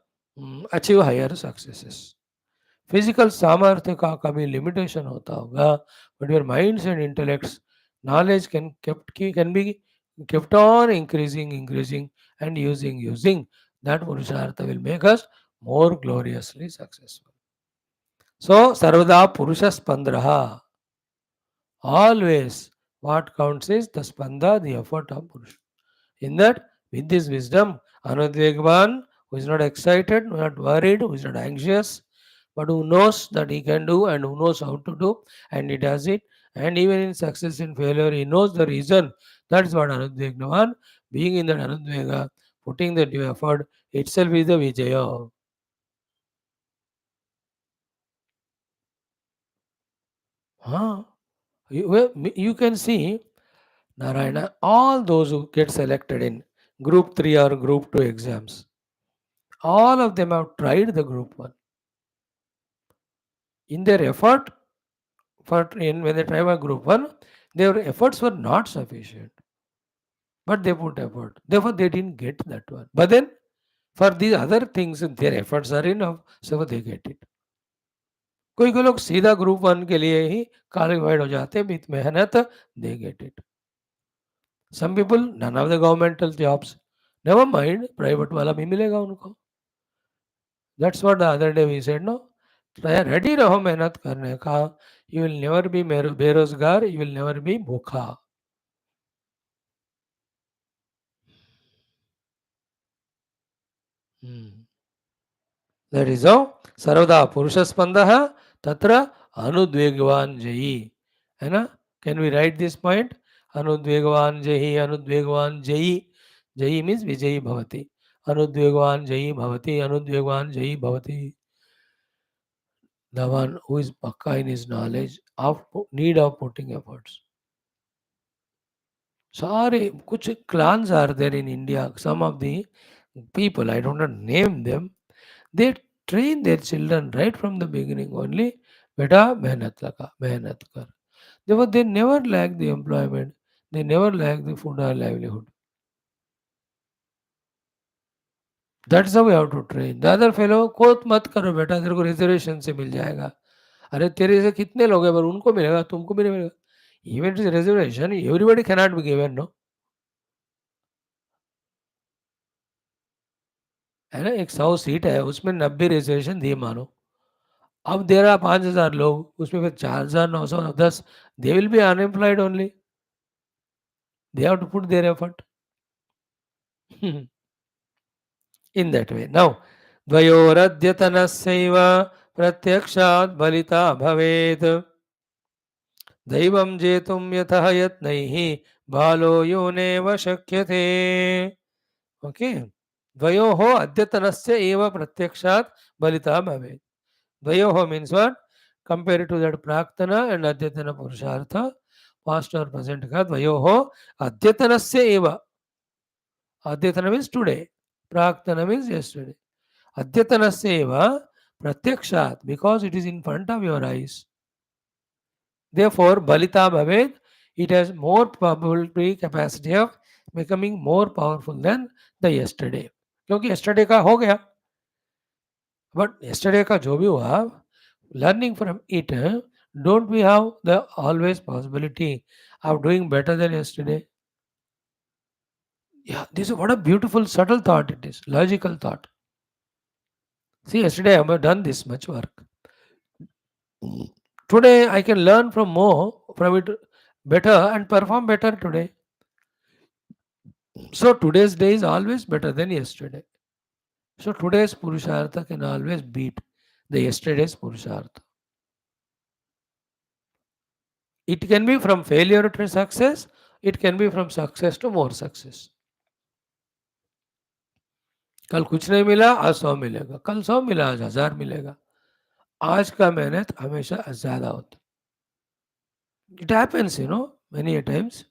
achieve higher successes. Physical सामर्थ्य का कभी limitation होता होगा, but your minds and intellects knowledge can be kept on increasing and using. That purushartha will make us more gloriously successful. So sarvada purusha spandraha, always what counts is the spanda, the effort of purusha. In that, with this wisdom, Anudvegvan, who is not excited, not worried, who is not anxious, but who knows that he can do and who knows how to do, and he does it. And even in success and failure, he knows the reason. That is what Anudvegnavan, being in that Anudvega, putting the due effort, itself is the Vijaya. Huh? You can see Narayana, all those who get selected in group 3 or group 2 exams, all of them have tried the group 1. In their effort, when they tried group 1, their efforts were not sufficient. But they put effort. Therefore, they didn't get that one. But then, for these other things, their efforts are enough, so they get it. कोई कोई लोग सीधा group 1 के लिए ही qualified हो जाते हैं with मेहनत, they get it. Some people none of the governmental jobs, never mind private वाला भी मिलेगा उनको. That's what the other day we said, no, ready रहो मेहनत करने का. यू विल नेवर बी बेरोजगार, यू विल नेवर बी भूखा. That is how Sarvada Purusha Spandaha Tatra Anudvegvan Jayi. Can we write this point? Anudvegvan Jayi, Anudvegvan Jayi. Jayi means Vijayi Bhavati. Anudvegvan Jayi Bhavati, Anudvegvan Jayi Bhavati. The one who is pakka in his knowledge of need of putting efforts. Sorry, कुछ clans are there in India. Some of the people, I don't know name them, they train their children right from the beginning only. Beta mehnat laka, mehnat kar. Therefore, they never lack the employment. They never lack the food or livelihood. That's how we have to train. The other fellow, कोत मत करो बेटा, तेरे को reservation से मिल जाएगा. अरे तेरे से कितने लोग हैं, पर उनको मिलेगा, तुमको भी नहीं मिलेगा. Even it is reservation, everybody cannot be given, no. है ना, एक 100 सीट है, उसमें 90 रिजर्वेशन दिए मानो. अब दे रहा 5,000 लोग, उसमें फिर 4,910, they will be unemployed only. They have to put their effort. In that way. Now, द्वयोरद्यतनस्यैव प्रत्यक्षात् बलिता भवेत्. दैवं जेतुं यतः यत्नैः बालो योनेव शक्यते. Okay. द्वयोः अद्यतनस्य एव प्रत्यक्षात् बलिता भवेत्. द्वयोः means what? Compared to that प्राक्तन and अद्यतन पुरुषार्थ, past or present का द्वयोः अद्यतनस्य एव. अद्यतन means today. Praktana means yesterday. Adyatanasya eva pratyakshat, because it is in front of your eyes. Therefore, balita bhavet, it has more probability capacity of becoming more powerful than the yesterday. क्योंकि yesterday का हो गया, but yesterday का जो भी हुआ, learning from it, don't we have the always possibility of doing better than yesterday? Yeah, this is what a beautiful subtle thought it is, logical thought. See, yesterday I have done this much work. Today I can learn from it better and perform better today. So today's day is always better than yesterday. So today's Purushartha can always beat the yesterday's Purushartha. It can be from failure to success, it can be from success to more success. कल कुछ नहीं मिला, आज 100 मिलेगा. कल 100 मिला, आज 1000 मिलेगा. आज का मेहनत हमेशा ज्यादा होता. It happens, many a times.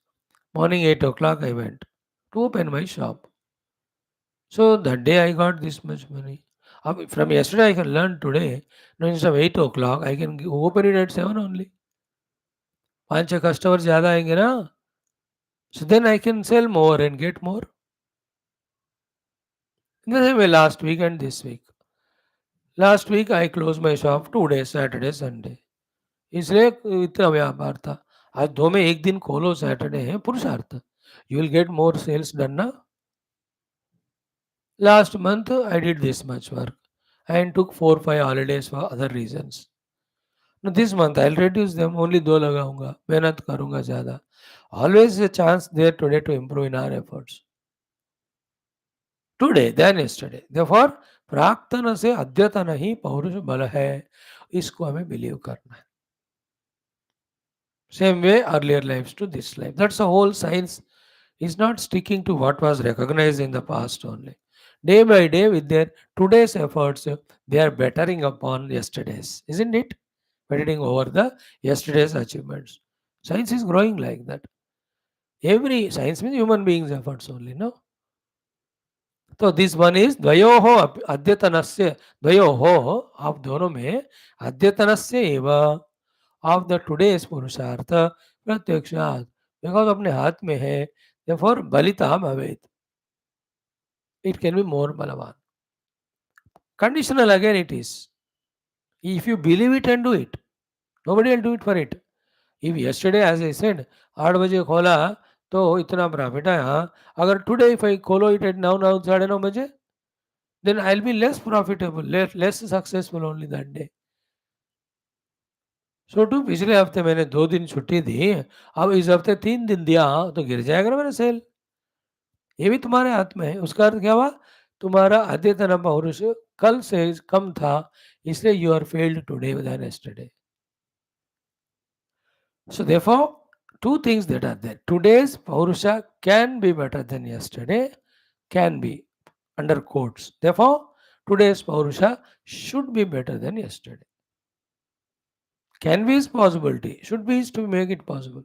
Morning 8 o'clock I went. to open my shop. So that day I got this much money. From yesterday I can learn today. No, instead of 8 o'clock, I can open it at 7 only. 5 customers ज़्यादा आएंगे ना. So then I can sell more and get more. In the same way last week and this week. Last week I closed my shop 2 days, Saturday, Sunday. इसलिए इतना व्यापार था. आज 2 में 1 दिन खोलो सैटरडे है पुरुषार्थ. You will get more sales done ना. Last month I did this much work and took 4-5 holidays for other reasons. Now this month I'll reduce them, only 2 लगाऊंगा, मेहनत करूंगा ज़्यादा. Always a chance there today to improve in our efforts. Today than yesterday. Therefore प्राक्तन से अद्यतन ही पौरुष बल है. इसको हमें बिलीव करना है. Same way earlier lives to this life. That's the whole science. Is not sticking to what was recognized in the past only. Day by day, with their today's efforts, they are bettering upon yesterday's, isn't it? Bettering over the yesterday's achievements. Science is growing like that. Every science means human beings' efforts only, no? तो this one is द्वयोः अद्यतनस्य द्वयोः आप दोनों में अद्यतनस्य एव of the today's पुरुषार्थ प्रत्यक्षात because अपने हाथ में है therefore बलिता भवेत. It can be more balavan. Conditional again it is. If you believe it and do it, nobody will do it for it. If yesterday as I said 8 बजे खोला तो इतना प्रॉफिट आया. अगर टुडे इफ आई खोलो it at 9 9:30 बजे then I'll be less profitable, less successful only that day. So too पिछले हफ्ते मैंने 2 दिन छुट्टी दी, अब इस हफ्ते 3 दिन दिया तो गिर जाएगा ना मेरा सेल. ये भी तुम्हारे हाथ में है. उसका अर्थ क्या हुआ? तुम्हारा अद्यतन पौरुष कल से कम था, इसलिए you are failed today than yesterday. So therefore, two things that are there. Today's Paurusha can be better than yesterday, can be under quotes. Therefore, today's Paurusha should be better than yesterday. Can be is possibility, should be is to make it possible.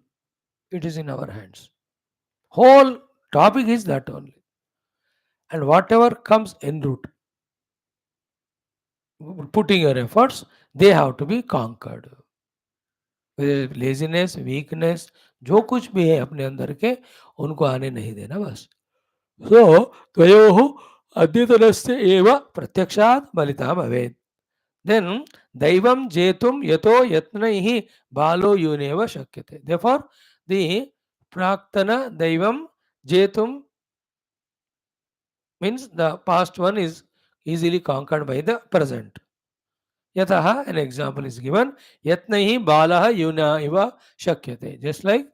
It is in our hands. Whole topic is that only. And whatever comes en route, putting your efforts, they have to be conquered. Laziness weakness जो कुछ भी है अपने अंदर के उनको आने नहीं देना बस. सो द्वयोः अद्यतनस्य एव प्रत्यक्षात् बलिता भवेत्. देन दैवं जेतुं यतो यत्नैः बालो यूनेव शक्यते. देयरफॉर द प्राक्तन दैवं जेतुं means the past one is easily conquered by the present. Yataha, an example is given. Yatnaihi balaha yuna iva shakyate. Just like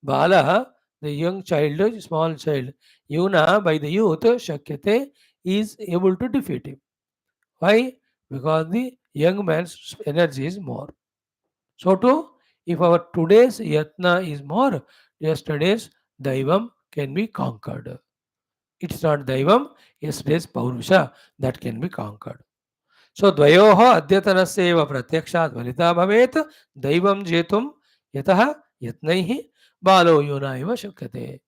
balaha, the young child, small child, yuna by the youth, shakyate is able to defeat him. Why? Because the young man's energy is more. So too, if our today's yatna is more, yesterday's daivam can be conquered. It's not daivam, yesterday's paurusha that can be conquered. सो द्वयोः अद्यतनस्य एव प्रत्यक्षात् फलिता भवेत् दैवं जेतुं यतः यत्नैः बालो यूना इव शक्यते.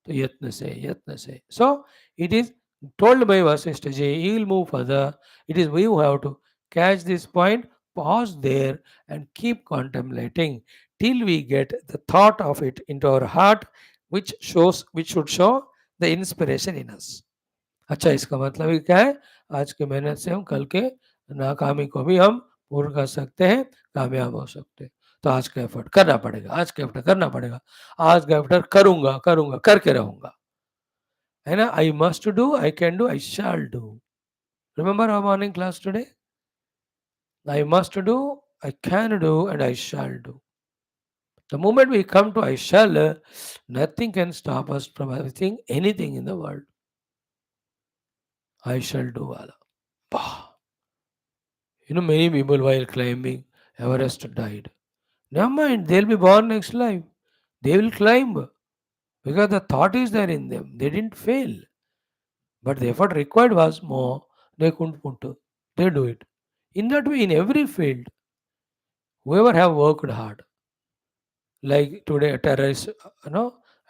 तो यत्न से. So it is told by Vaashishtha ji, he will move further. It is we who have to catch this point, pause there and keep contemplating till we get the thought of it into our heart, which should show the inspiration in us. अच्छा इसका मतलब ये क्या है? आज की मेहनत से हम कल के नाकामी को भी हम पूर्ण कर सकते हैं, कामयाब हो सकते हैं. तो आज का एफर्ट करना पड़ेगा, आज का एफर्ट करना पड़ेगा, आज का एफर्ट करूंगा करूंगा करके रहूंगा, है ना. I must do, I can do, I shall do. Remember our morning class today. I must do, I can do and I shall do. The moment we come to I shall, nothing can stop us from everything, anything in the world. I shall do wala. Bah. You know, many people while climbing Everest died. Never mind, they'll be born next life. They will climb because the thought is there in them. They didn't fail. But the effort required was more. They couldn't put to. They do it. In that way, in every field, whoever have worked hard, like today a terrorist,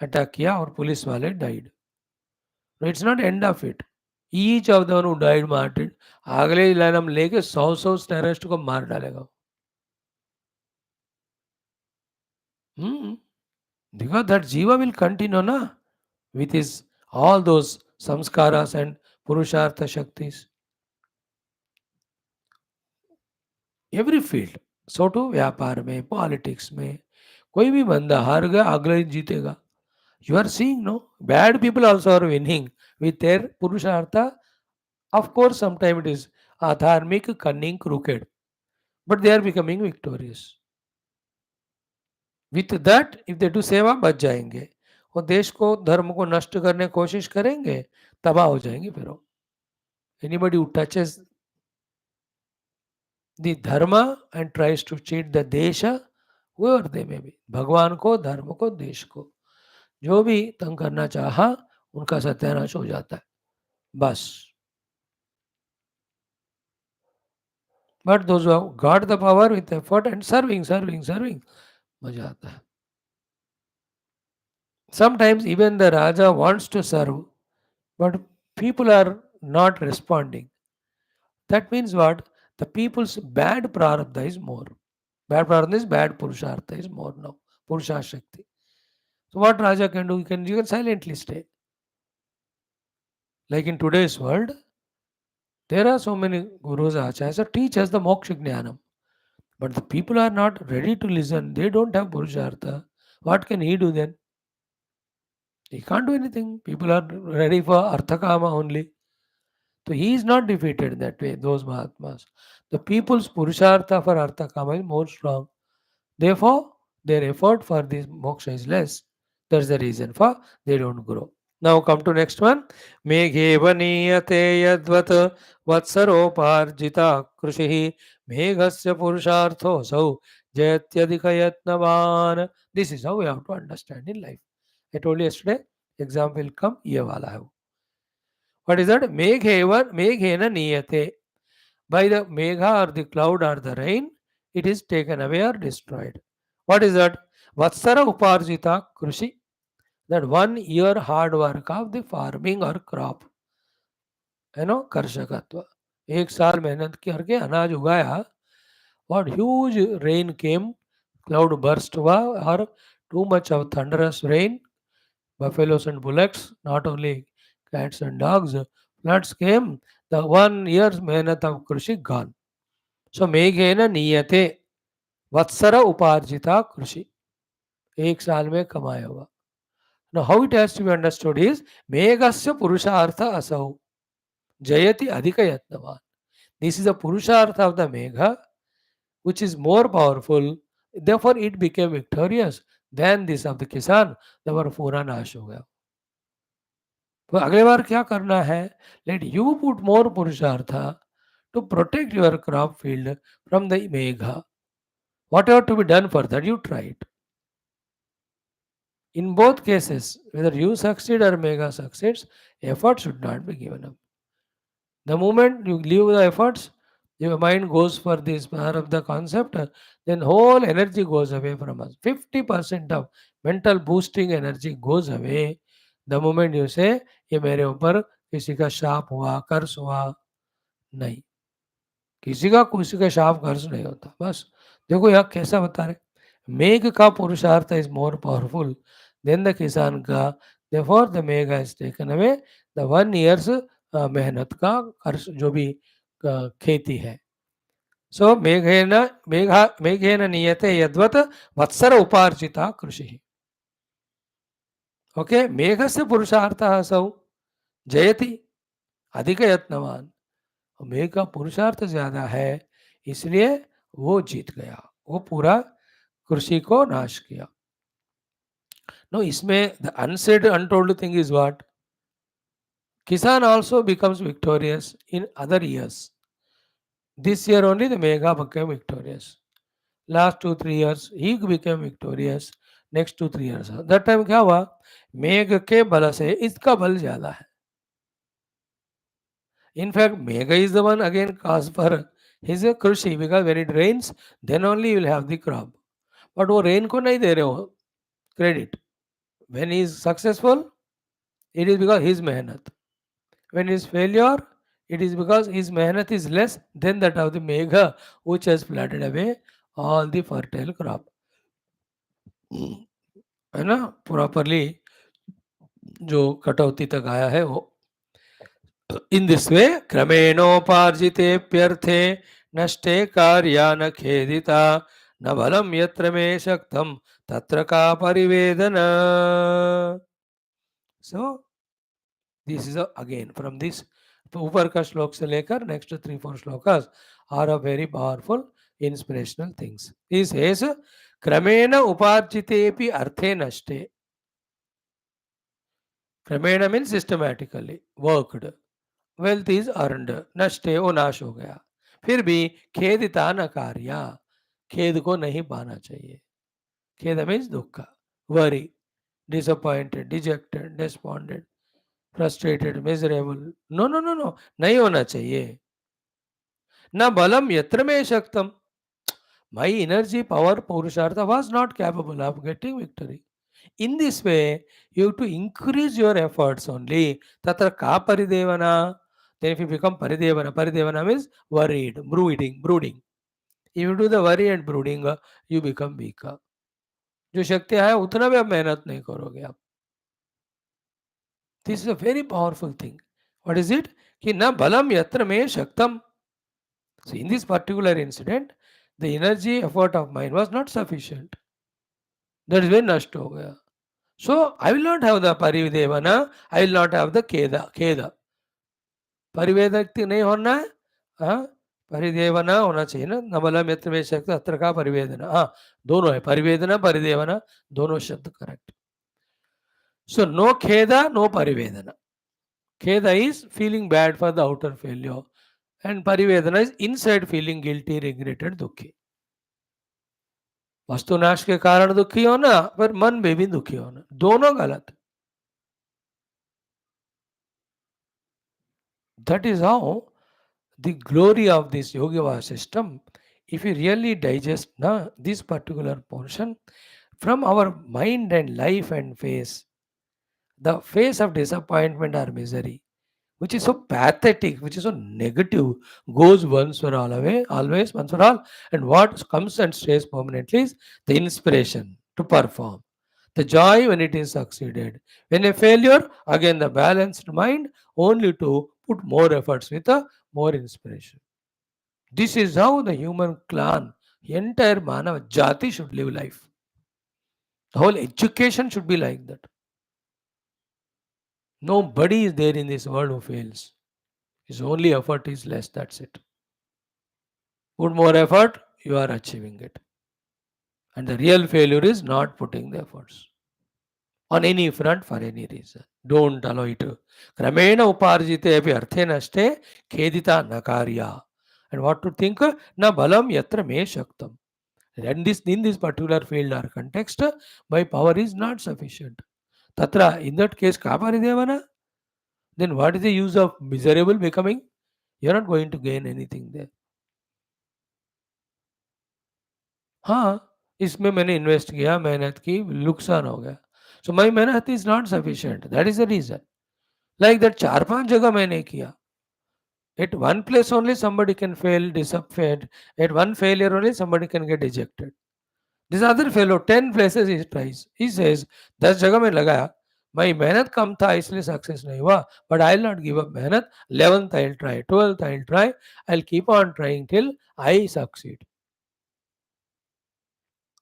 attack किया और police वाले died. No, it's not end of it. Each of the one who died martyred, अगले line हम लेके 100 terrorist को मार डालेगा. Because that jiva will continue na with his all those samskaras and purushartha shaktis. Every field. So too व्यापार में, politics में, कोई भी बंदा हार गया अगले दिन जीतेगा. You are seeing, no? Bad people also are winning with their purushartha. Of course, sometimes it is adharmic, cunning, crooked, but they are becoming victorious. With that, if they do सेवा बच जाएंगे और देश को धर्म को नष्ट करने की कोशिश करेंगे तबाह हो जाएंगे. फिर वो anybody who touches the dharma and tries to cheat the desha, whoever they may be, भगवान को, धर्म को, देश को जो भी तंग करना चाहा उनका सत्यानाश हो जाता है बस. But those who have got the power with effort and serving, मजा आता है. Sometimes even the Raja wants to serve, but people are not responding. That means what? The people's bad prarabdha is more. Bad prarabdha is bad purushartha is more now. Purusha Shakti. So what Raja can do? You can silently stay. Like in today's world, there are so many gurus, acharyas who teach us the moksha jnanam. But the people are not ready to listen. They don't have purushartha. What can he do then? He can't do anything. People are ready for arthakama only. So he is not defeated that way, those Mahatmas. The people's Purushartha for Arthakama is more strong. Therefore, their effort for this moksha is less. That's the reason for they don't grow. Now come to next one. Meghe vaniyate yadvat vatsaroparjita krushihi meghasya purushartho sau jayatyadikayatnavan. This is how we have to understand in life. I told you yesterday, example will come, ye wala hai. What is that? Meghena niyate. By the megha or the cloud or the rain, it is taken away or destroyed. What is that? Vatsara uparjita krushi. That 1 year hard work of the farming or crop. कर्षकत्व. एक साल मेहनत करके अनाज उगाया. What huge rain came, cloud burst हुआ or too much of thunderous rain, buffaloes and bullocks, not only cats and dogs, floods came, the 1 year's mehnat of Krushi gone. So मेघेन नीयते वत्सर उपार्जिता कृषि. एक साल में कमाया हुआ. Now how it has to be understood is मेघस्य पुरुषार्थ असौ जयति अधिक यत्नवान. This is a purushartha of the megha which is more powerful. Therefore it became victorious than this of the kisan. Therefore पूरा नाश हो गया. तो अगले बार क्या करना है? लेट यू पुट मोर पुरुषार्थ to protect your crop field from the मेघा. Whatever to be done for that you try it. In both cases, whether you succeed or mega succeeds, effort should not be given up. The moment you leave the efforts, your mind goes for this power of the concept, then whole energy goes away from us. 50% of mental boosting energy goes away the moment you say ये मेरे ऊपर किसी का शाप हुआ, कर्ज हुआ. नहीं, किसी का शाप कर्ज नहीं होता. बस देखो यहाँ कैसा बता रहे, मेघ का पुरुषार्थ is more powerful than the किसान का. therefore the मेघ has taken away the 1 year's मेहनत का कर्ज जो भी खेती है. सो मेघेन नियते यद्वत वत्सर उपार्जिता कृषि. ओके, मेघस्य पुरुषार्थः सौ जयति अधिक यत्नवान. मेघ का पुरुषार्थ ज्यादा है इसलिए वो जीत गया, वो पूरा कृषि को नाश किया. नो इसमें the unsaid untold thing is what? किसान also becomes victorious in other years. This year only the Megha became victorious. Last 2-3 years he became victorious. Next 2-3 years that time क्या हुआ? मेघ के बल से इसका बल ज्यादा है. In fact, Megha is the one again cause for his कृषि, because when it rains, then only you will have the crop. But वो rain को नहीं दे रहे हो credit. When he is successful, it is because his mehnat. When his failure, it is because his mehnat is less than that of the megha which has flooded away all the fertile crop. है ना, properly जो कटौती तक आया है वो. In this way, क्रमेणोपार्जितेऽप्यर्थे नष्टे कार्या न खेदिता न बलं यत्र मे शक्तं तत्र का परिवेदना. So, this is again from this ऊपर का श्लोक से लेकर नेक्स्ट 3-4 श्लोकास are a very powerful inspirational things. He says, क्रमेण उपार्जितेऽपि अर्थे नष्टे. क्रमेण means systematically worked. Wealth is earned, नष्टे वो नाश हो गया. फिर भी खेदिता न कार्या, खेद को नहीं पाना चाहिए. खेद मीन्स दुख, worry, disappointed, dejected, despondent, frustrated, miserable. No no no no, नहीं होना चाहिए. न बलम यत्र में शक्तम, my energy, power, purushartha was not capable of getting victory. In this way, you have to increase your efforts only. Tatra ka paridevana. Then if you become paridevana, paridevana means worried, brooding. If you do the worry and brooding, you become weak. जो शक्ति है उतना भी आप मेहनत नहीं करोगे आप. This is a very powerful thing. What is it? कि न बलम यत्र में शक्तम. So in this particular incident, the energy effort of mine was not sufficient. That is when नष्ट हो गया. So I will not have the paridevana, I will not have the kheda. परिवेदक नहीं होना है. हाँ, परिदेवना होना चाहिए ना. नबला मित्र में शक्ति अत्र का परिवेदना. हाँ, दोनों है, परिवेदना परिदेवना दोनों शब्द correct. So no kheda, no परिवेदना. Kheda is feeling bad for the outer failure and परिवेदना is inside feeling guilty, regretted, दुखी. वस्तुनाश के कारण दुखी होना पर मन में भी दुखी होना, दोनों गलत. That is how the glory of this yoga system, if we really digest this particular portion from our mind and life and face, the face of disappointment or misery, which is so pathetic, which is so negative, goes once for all away, always once for all. And what comes and stays permanently is the inspiration to perform, the joy when it is succeeded. When a failure, again the balanced mind, only to put more efforts with a more inspiration. This is how the human clan, entire Manav Jati should live life. The whole education should be like that. Nobody is there in this world who fails. His only effort is less, that's it. Put more effort, you are achieving it. And the real failure is not putting the efforts on any front for any reason. Don't allow it. Kramena uparjite api arthe naste khedita nakarya. And what to think? Na balam yatra me shaktam. And in this particular field or context, my power is not sufficient. Tatra, in that case, ka paridevana? Then what is the use of miserable becoming? You are not going to gain anything there. हाँ, इसमें मैंने invest किया, मेहनत की, नुकसान हो गया. So my मेहनत is not sufficient. That is the reason. Like that 4-5 जगह मैंने किया. At one place only somebody can fail, disappointed. At one failure only somebody can get ejected. This other fellow 10 places he tries. He says 10 जगह में लगाया, my मेहनत कम था इसलिए success नहीं हुआ. But I will not give up मेहनत. 11th I will try, 12th I will try. I will keep on trying till I succeed.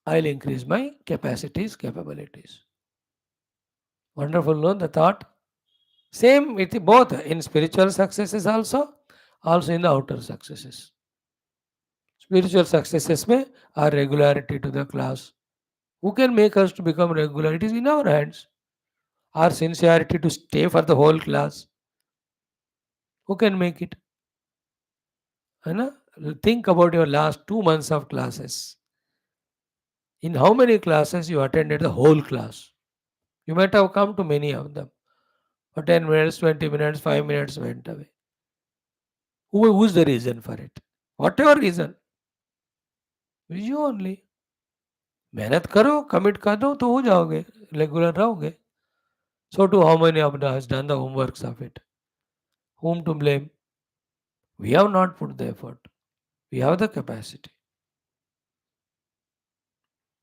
I will increase my capacities, capabilities. Wonderful, no? The thought. Same with both in spiritual successes also in the outer successes. Spiritual successes में are regularity to the class. Who can make us to become regular? It is in our hands. Our sincerity to stay for the whole class. Who can make it? Think about your last 2 months of classes. In how many classes you attended the whole class? You might have come to many of them. For 10 minutes, 20 minutes, 5 minutes went away. Who's the reason for it? Whatever reason. You only. मेहनत करो, commit कर दो तो हो जाओगे, regular रहोगे. So too, how many of us has done the homeworks of it? Whom to blame? We have not put the effort. We have the capacity.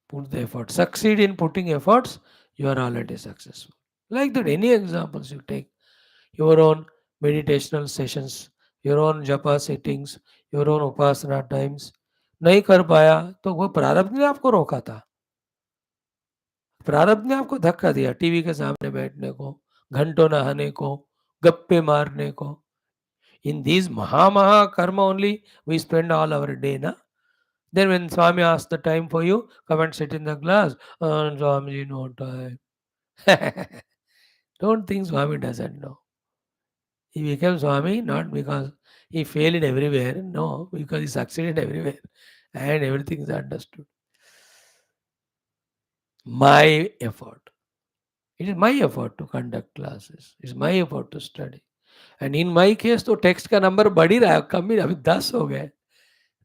Put the effort. Succeed in putting efforts, you are already successful. Like that, any examples you take, your own meditational sessions, your own japa sittings, your own upasana times, नहीं कर पाया तो वो प्रारब्ध ने आपको रोका था. प्रारब्ध ने आपको धक्का दिया टीवी के सामने बैठने को, घंटों नहाने को, गप्पे मारने को. In these Maha karma only we spend all our day, na? Then when Swami asks the time for you, come and sit in the class. Swamiji, no time. Don't think Swami doesn't know. He became Swami not because he failed everywhere, no, because he succeeded everywhere and everything is understood. My effort. It is my effort to conduct classes. It is my effort to study. And in my case, तो text का number बढ़ ही रहा है, कम ही अभी 10 हो गए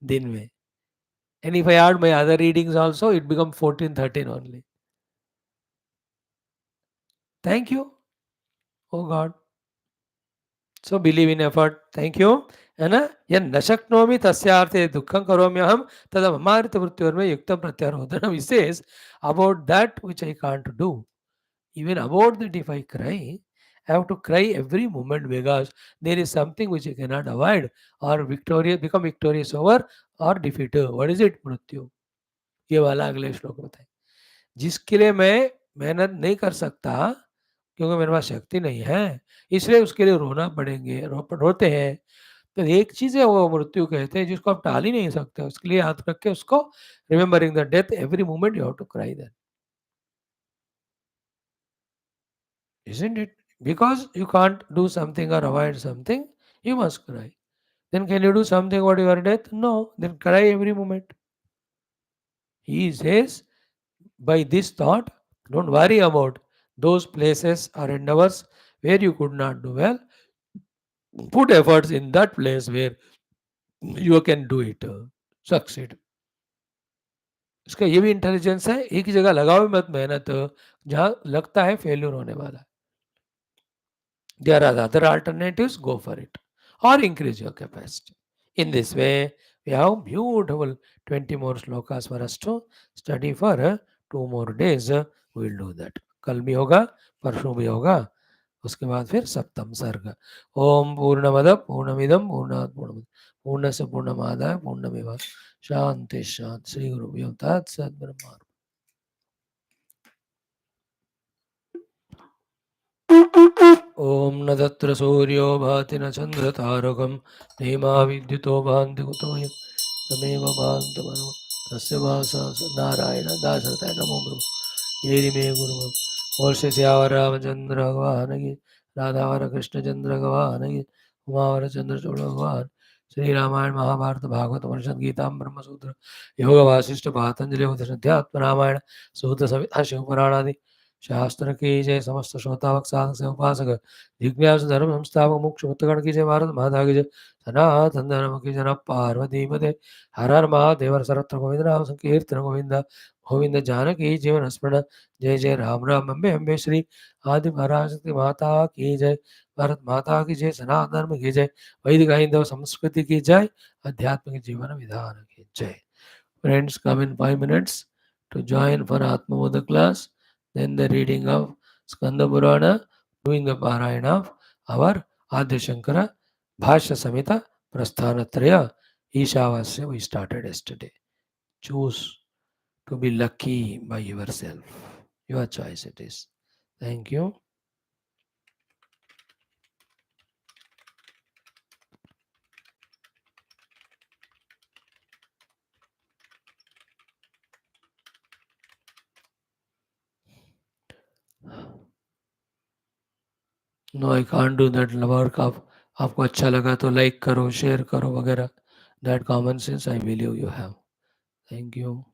दिन में. And if I add my other readings also, it becomes 14, 13 only. Thank you, oh God. So believe in effort. Thank you. है ना? यह न शक्नोमि तस्यार्थे दुःखं करोम्यहं तदा ममामृतमृत्योर्मे युक्तं प्रत्यारोधनम्. He says about that which I can't do. Even about that, if I cry, I have to cry every moment because there is something which I cannot avoid or victorious, become victorious over or defeat. What is it? मृत्यु. ये वाला अगले श्लोक में था. जिसके लिए मैं मेहनत नहीं कर सकता क्योंकि मेरे पास शक्ति नहीं है, इसलिए उसके लिए रोना पड़ेंगे, रोते हैं. तो एक चीज है वो मृत्यु कहते हैं जिसको आप टाल ही नहीं सकते. उसके लिए हाथ रख के उसको remembering the death every moment you have to cry then. Isn't it? Because you can't do something or avoid something, you must cry. Then can you do something about your death? No. Then cry every moment. He says, by this thought, don't worry about those places or endeavors where you could not do well. Put efforts in that place where you can do it, succeed. इसका ये भी intelligence है. एक ही जगह लगाओ मत मेहनत जहां लगता है फेल्यूर होने वाला है. There are other alternatives, go for it. Or increase your capacity. In this way, we have beautiful 20 more slokas for us to study for 2 more days. We will do that. कल भी होगा, परसों भी होगा. उसके बाद फिर सप्तम सर्ग. ओम पूर्णमद पूर्णमिदम पूर्णात् पूर्णमुदच्यते पूर्णस्य पूर्णमादाय पूर्णमेव शांति शांति. श्री गुरुभ्यो तत्सत्. ब्रह्मा ओम न तत्र सूर्यो भाति न चन्द्रतारकं नेमा विद्युतो भान्ति कुतो तमेव भान्तमनो तस्य भासा नारायण दाशरथाय नमो ब्रह्म येरि मे गुरुमं वर्षे श्यावर रामचंद्र भगवान की राधावर कृष्णचंद्र भगवान की उमावर चंद्रचूड़ भगवान. श्री रामायण महाभारत भागवत उपनिषद गीता ब्रह्मसूत्र योग वासिष्ठ पातंजलि अध्यात्म रामायण सूत्र संहिता शिव पुराण आदि शास्त्र की जय. समस्त श्रोतावक साधक से उपासक जिज्ञासु धर्म संस्थापक मुक्ष उत्तगण की जय. भारत माता की जय. सनातन धर्म की जन. पार्वती पदे हर हर महादेव. सर्वत्र गोविंद नाम संकीर्तन गोविंद गोविंद जानकी जीवन स्मरण. जय जय राम राम. अम्बे अम्बे श्री आदि पराशक्ति माता की जय. भारत माता की जय. सनातन धर्म की जय. वैदिक हिंदू संस्कृति की जय. आध्यात्मिक जीवन विधान की जय. Friends, come in 5 minutes to join for Atmabodha class. Then the reading of Skanda Purana, doing the Parayana of our Adya Shankara Bhashya Samhita Prasthanatraya Ishavasya we started yesterday. Choose to be lucky by yourself. Your choice it is. Thank you. No, I can't do that work of आपको अच्छा लगा तो like करो, share करो वगैरह. That common sense I believe you have. Thank you.